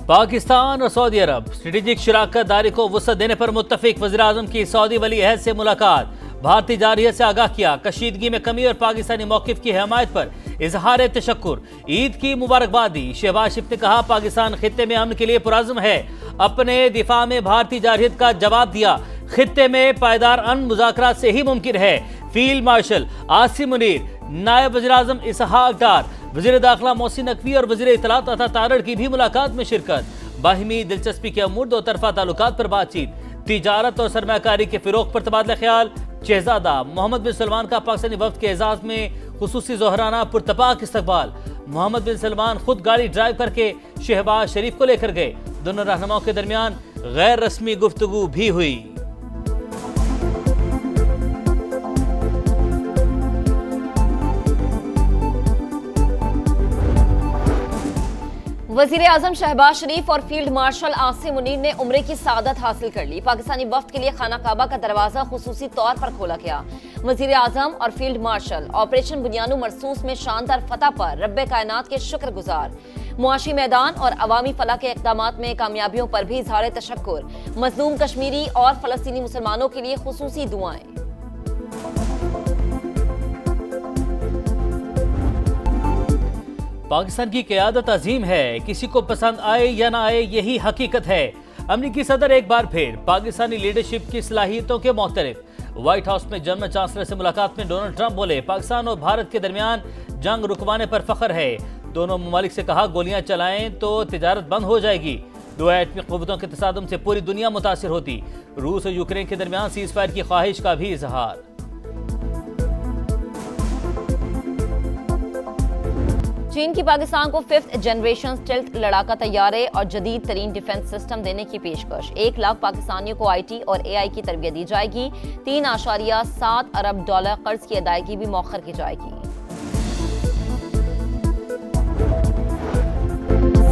पाकिस्तान और सऊदी अरब स्ट्रेटेजिक शराकत दारी को वुसअत देने पर मुत्तफिक। वज़ीर-ए-आज़म की सऊदी वली अहद से मुलाकात, भारतीय जारहियत से आगाह किया, कशीदगी में कमी और पाकिस्तानी मौक़िफ़ की हमायत पर इजहार तशक्कुर, ईद की मुबारकबाद दी। शहबाज शरीफ ने कहा पाकिस्तान खित्ते में अमन के लिए पुरअज़्म है, अपने दिफा में भारतीय जारहियत का जवाब दिया। खित्ते में पायदार अमन मुज़ाकरात से ही मुमकिन है। फील्ड मार्शल आसिम मुनीर, नायब वज़ीर-ए-आज़म इसहाक डार, वज़ीर दाखिला मोहसिन नकवी और वज़ीर इत्तलात तथा तारड़ की भी मुलाकात में शिरकत। बाहिमी दिलचस्पी के अमूर दो तरफा ताल्लुकात पर बातचीत, तिजारत और सरमायाकारी के फिरोग पर तबादला ख्याल। शहजादा मोहम्मद बिन सलमान का पाकिस्तानी वफ्द के एजाज में खुसूसी ज़ोहराना पुरतपाक इस्तकबाल। मोहम्मद बिन सलमान खुद गाड़ी ड्राइव करके शहबाज शरीफ को लेकर गए। दोनों रहनुमाओं के दरमियान गैर रस्मी गुफ्तगू भी हुई। वज़ीर आज़म शहबाज शरीफ और फील्ड मार्शल आसिम मुनीर ने उम्रे की सआदत हासिल कर ली। पाकिस्तानी वफ्द के लिए खाना काबा का दरवाजा खुसूसी तौर पर खोला गया। वज़ीर आज़म और फील्ड मार्शल ऑपरेशन बुनियानु मरसूस में शानदार फतह पर रब्बे कायनात के शुक्रगुजार। मुआशी मैदान और अवामी फलाह के इक़दामात में कामयाबियों पर भी इज़हार तशक्कुर। मज़लूम कश्मीरी और फ़लस्तीनी मुसलमानों के लिए खुसूसी दुआएं। पाकिस्तान की क़यादत अजीम है, किसी को पसंद आए या ना आए यही हकीकत है। अमरीकी सदर एक बार फिर पाकिस्तानी लीडरशिप की सलाहियतों के मोहतरफ। व्हाइट हाउस में जर्मन चांसलर से मुलाकात में डोनाल्ड ट्रंप बोले पाकिस्तान और भारत के दरमियान जंग रुकवाने पर फख्र है। दोनों ममालिक से कहा गोलियां चलाएं तो तिजारत बंद हो जाएगी। दो एटमी क़ुव्वतों के तसादुम से पूरी दुनिया मुतासिर होती। रूस और यूक्रेन के दरमियान सीज़ फायर की ख्वाहिश का भी इजहार। चीन की पाकिस्तान को 5th जनरेशन स्टेल्थ लड़ाका तैयारे और जदीद तरीन डिफेंस सिस्टम देने की पेशकश। 1 लाख पाकिस्तानियों को IT और AI की तरबियत दी जाएगी। 3.7 अरब डॉलर कर्ज की अदायगी भी मौखर की जाएगी।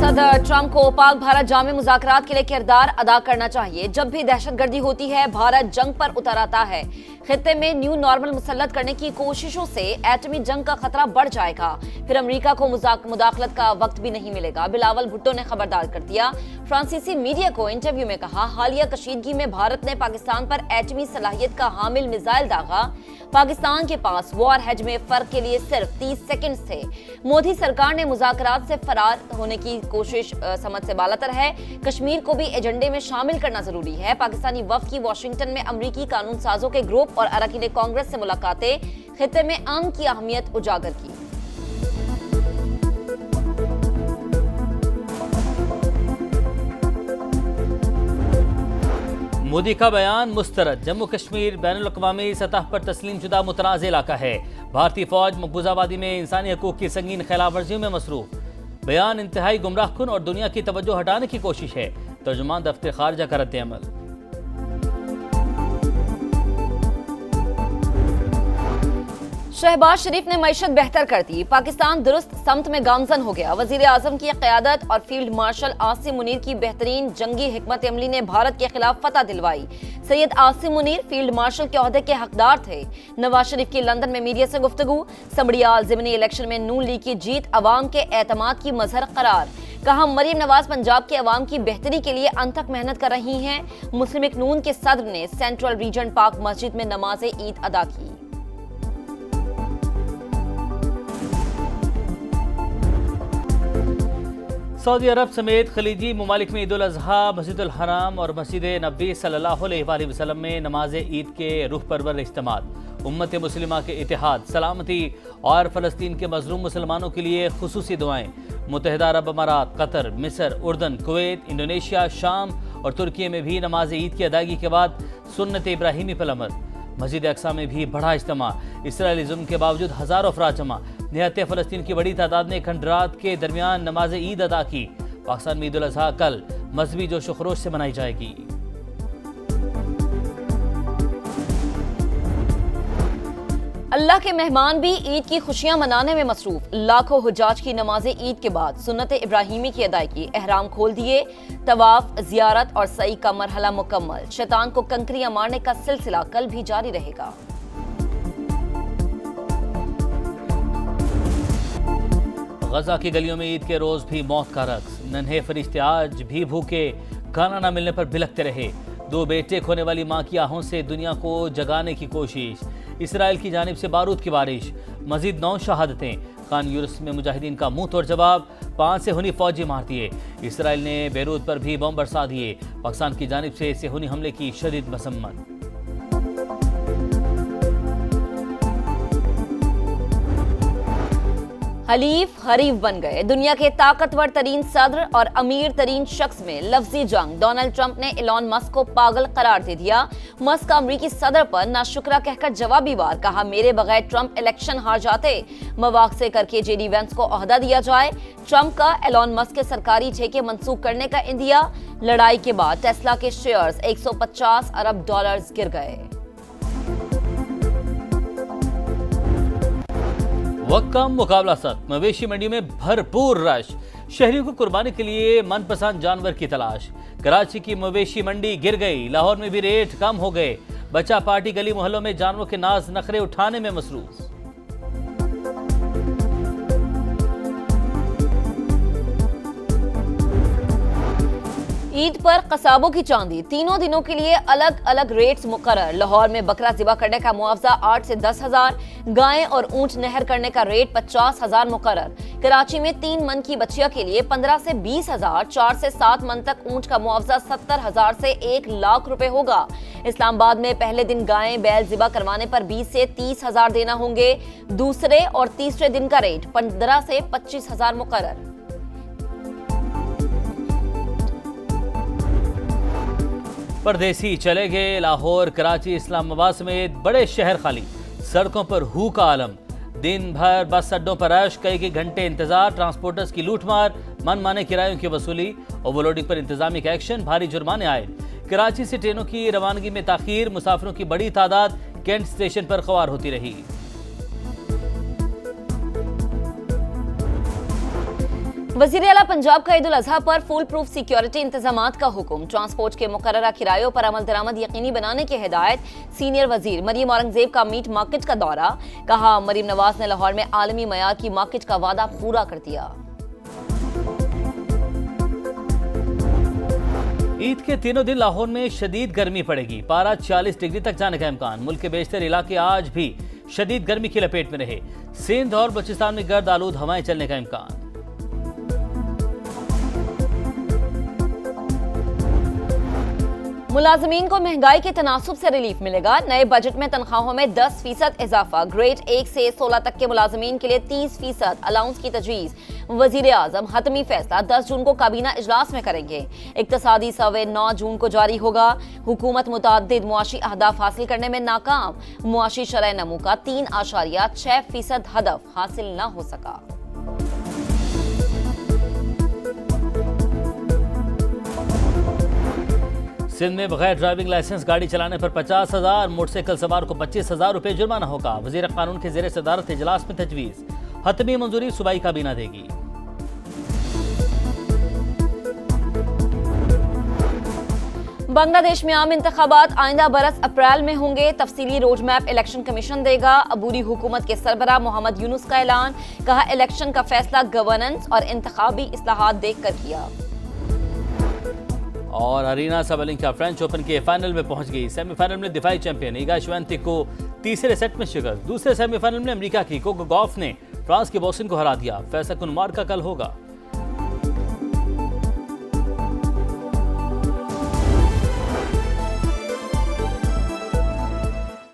सदर ट्रंप को पाक भारत जामे मुज़ाकरात के लिए किरदार अदा करना चाहिए। जब भी दहशतगर्दी होती है भारत जंग पर उतर आता है। खित्ते में न्यू नॉर्मल मुसल्लत करने की कोशिशों से एटमी जंग का खतरा बढ़ जाएगा, फिर अमेरिका को मुदाखलत का वक्त भी नहीं मिलेगा। बिलावल भुट्टो ने खबरदार कर दिया। फ्रांसीसी मीडिया को इंटरव्यू में कहा हालिया कशीदगी में भारत ने पाकिस्तान पर एटमी सलाहियत का हामिल मिसाइल दागा। पाकिस्तान के पास वॉर हेज में फर्क के लिए सिर्फ 30 सेकंड्स थे। मोदी सरकार ने मुज़ाकरात से फरार होने की कोशिश समझ से बालातर है। कश्मीर को भी एजेंडे में शामिल करना जरूरी है। पाकिस्तानी वफ्द की वाशिंगटन में अमरीकी कानून साजों के ग्रुप और अरकान कांग्रेस से मुलाकातें, खित्ते में अमन की अहमियत उजागर की। मोदी का बयान मुस्तरद। जम्मू कश्मीर बैनुल-अक़वामी सतह पर तस्लीम शुदा मुतनाज़ इलाका है। भारतीय फौज मकबूजा वादी में इंसानी हकूक़ की संगीन खिलाफ वर्जियों में मसरूफ़। बयान इंतहाई गुमराह कुन और दुनिया की तवज्जो हटाने की कोशिश है। तर्जुमान दफ्तर खारजा का रद्द-ए-अमल। शहबाज शरीफ ने मईशत बेहतर कर दी। पाकिस्तान दुरुस्त समत में गामजन हो गया। वजीर आजम की क़यादत और फील्ड मार्शल आसिम मुनीर की बेहतरीन जंगी हिकमत अमली ने भारत के खिलाफ फतह दिलवाई। सैयद आसिम मुनीर फील्ड मार्शल के ओहदे के हकदार थे। नवाज शरीफ की लंदन में मीडिया से गुफ्तगू। समड़ियाल ज़िमनी इलेक्शन में नून लीग की जीत अवाम के एतमाद की मजहर करार। कहा मरीम नवाज पंजाब के अवाम की बेहतरी के लिए अनथक मेहनत कर रही हैं। मुस्लिम लीग नून के सदर ने सेंट्रल रीजन पाक मस्जिद में नमाज ईद अदा की। सऊदी अरब समेत खलीजी ममालिक में ईद उल अज़हा मस्जिदुल हराम और मस्जिद नबी सल्लल्लाहु अलैहि वसल्लम में नमाज ईद के रूह परवर इज्तिमात, उम्मत मुस्लिमा के इत्तेहाद, सलामती और फ़लस्तीन के मज़लूम मुसलमानों के लिए खुसूसी दुआएं। मुत्तहिदा अरब अमारात, कतर, मिस्र, उर्दन, कुवैत, इंडोनेशिया, शाम और तुर्की में भी नमाज ईद की अदायगी के बाद सुन्नत इब्राहिमी पर अमल। मस्जिद अक्सा में भी बड़ा इज्तिमा। इसराइली जुल्म के बावजूद हज़ारों अफराद जमा। निहत्ते फ़लस्तीन की बड़ी तादाद ने खंडरात के दरमियान नमाज ईद अदा की। पाकिस्तान में ईद उल अज़हा कल मजहबी जोश व खरोश से मनाई जाएगी। अल्लाह के मेहमान भी ईद की खुशियां मनाने में मसरूफ। लाखों हुज्जाज की नमाज ईद के बाद सुन्नत इब्राहिमी की अदायगी, एहराम खोल दिए, तवाफ, जियारत और सई का मरहला मुकम्मल। शैतान को कंकरियां मारने का सिलसिला कल भी जारी रहेगा। गजा की गलियों में ईद के रोज भी मौत का रक्स। नन्हे फरिश्ते आज भी भूखे, खाना न मिलने पर बिलखते रहे। 2 बेटे खोने वाली मां की आहों से दुनिया को जगाने की कोशिश। इसराइल की जानिब से बारूद की बारिश। मजीद 9 शहादतें। खान यूनिस में मुजाहिदीन का मुंह तोड़ जवाब। 5 सेहूनी फौजी मार दिए। इसराइल ने बेरूत पर भी बम बरसा दिए। पाकिस्तान की जानिब से सेहूनी हमले की शदीद मसम्मत। हलीफ हरीफ बन गए। दुनिया के ताकतवर तरीन सदर और अमीर तरीन शख्स में लफ्जी जंग। डोनाल्ड ट्रंप ने एलॉन मस्क को पागल करार दे दिया। मस्क अमरीकी सदर पर नाशुक्रा कहकर जवाबी वार। कहा, मेरे बगैर ट्रंप इलेक्शन हार जाते। मवाक से करके जेडी वेंस को ओहदा दिया जाए। ट्रंप का एलॉन मस्क के सरकारी ठेके मंसूख करने का इंदिया। लड़ाई के बाद टेस्ला के शेयर्स $150 अरब गिर गए। वक्त कम, मुकाबला सख्त। मवेशी मंडी में भरपूर रश। शहरियों को कुर्बानी के लिए मनपसंद जानवर की तलाश। कराची की मवेशी मंडी गिर गई। लाहौर में भी रेट कम हो गए। बच्चा पार्टी गली मोहल्लों में जानवरों के नाज नखरे उठाने में मसरूफ। ईद पर कसाबों की चांदी। तीनों दिनों के लिए अलग अलग रेट्स मुकर्रर। लाहौर में बकरा ज़िबा करने का मुआवजा 8 से 10 हजार। गायें और ऊंट नहर करने का रेट 50 हजार मुकर्रर। कराची में 3 मन की बच्चिया के लिए 15 से 20 हजार। 4 से 7 मन तक ऊंट का मुआवजा 70 हजार से 1 लाख रुपए होगा। इस्लामाबाद में पहले दिन गायें बैल ज़िबा करवाने पर 20 से 30 हजार देना होंगे। दूसरे और तीसरे दिन का रेट 15 से 25 हजार मुकर्रर। परदेसी चले गए। लाहौर, कराची, इस्लामाबाद समेत बड़े शहर खाली। सड़कों पर हू का आलम। दिन भर बस अड्डों पर रश। कई घंटे इंतजार। ट्रांसपोर्टर्स की लूटमार। मनमाने किरायों की वसूली। ओवरलोडिंग पर इंतजामी का एक्शन। भारी जुर्माने आए। कराची से ट्रेनों की रवानगी में ताखीर। मुसाफिरों की बड़ी तादाद कैंट स्टेशन पर ख्वार होती रही। वज़ीर आला पंजाब का ईद उल अज़हा पर फुल प्रूफ सिक्योरिटी इंतजामात का हुक्म। ट्रांसपोर्ट के मुकर्ररा किरायों पर अमल दरामद यकीनी बनाने की हिदायत। सीनियर वजीर मरियम औरंगजेब का मीट मार्केट का दौरा। कहा, मरियम नवाज ने लाहौर में आलमी मयार की मार्केट का वादा पूरा कर दिया। ईद के तीनों दिन लाहौर में शदीद गर्मी पड़ेगी। पारा 40 डिग्री तक जाने का इम्कान। मुल्क के बेशतर इलाके आज भी शदीद गर्मी की लपेट में रहे। सिंध और बलूचिस्तान में गर्द आलूद हवाएं चलने का इम्कान। मुलाजमीन को महंगाई के तनासुब से रिलीफ मिलेगा। नए बजट में तनख्वाहों में 10% इजाफा। ग्रेड 1 से 16 तक के मुलाजमीन के लिए 30% अलाउंस की तजवीज़। वजीर आजम हतमी फैसला 10 जून को काबीना इजलास में करेंगे। इक्तसादी सर्वे 9 जून को जारी होगा। हुकूमत मुतअद्दिद मुआशी अहदाफ हासिल करने में नाकाम। मुआशी शरह नमू का 3.6% हदफ हासिल न हो सका। सिंध में बगैर ड्राइविंग लाइसेंस गाड़ी चलाने पर 50 हजार। मोटरसाइकिल सवार को 25 हजार रुपए जुर्माना होगा। वजीर कानून के ज़ेरे सदारत इजलास में तजवीज़। हतमी मंजूरी सूबाई काबीना देगी। बांग्लादेश में आम इंतखाबात आइंदा बरस अप्रैल में होंगे। तफसीली रोड मैप इलेक्शन कमीशन देगा। अबूरी हुकूमत के सरबराह मोहम्मद यूनुस का ऐलान। कहा, इलेक्शन का फैसला गवर्नेंस और इंतखाबी इस्लाहात देखकर किया। और अरीना सबलिंका फ्रेंच ओपन के फाइनल में पहुंच गई। सेमीफाइनल में दिफाई चैंपियन इगा श्वेंतेक को तीसरे सेट में शिकस्त। दूसरे सेमीफाइनल में अमेरिका की कोको गॉफ ने फ्रांस के बॉस्टन को हरा दिया। फैसला कुनमार का कल होगा।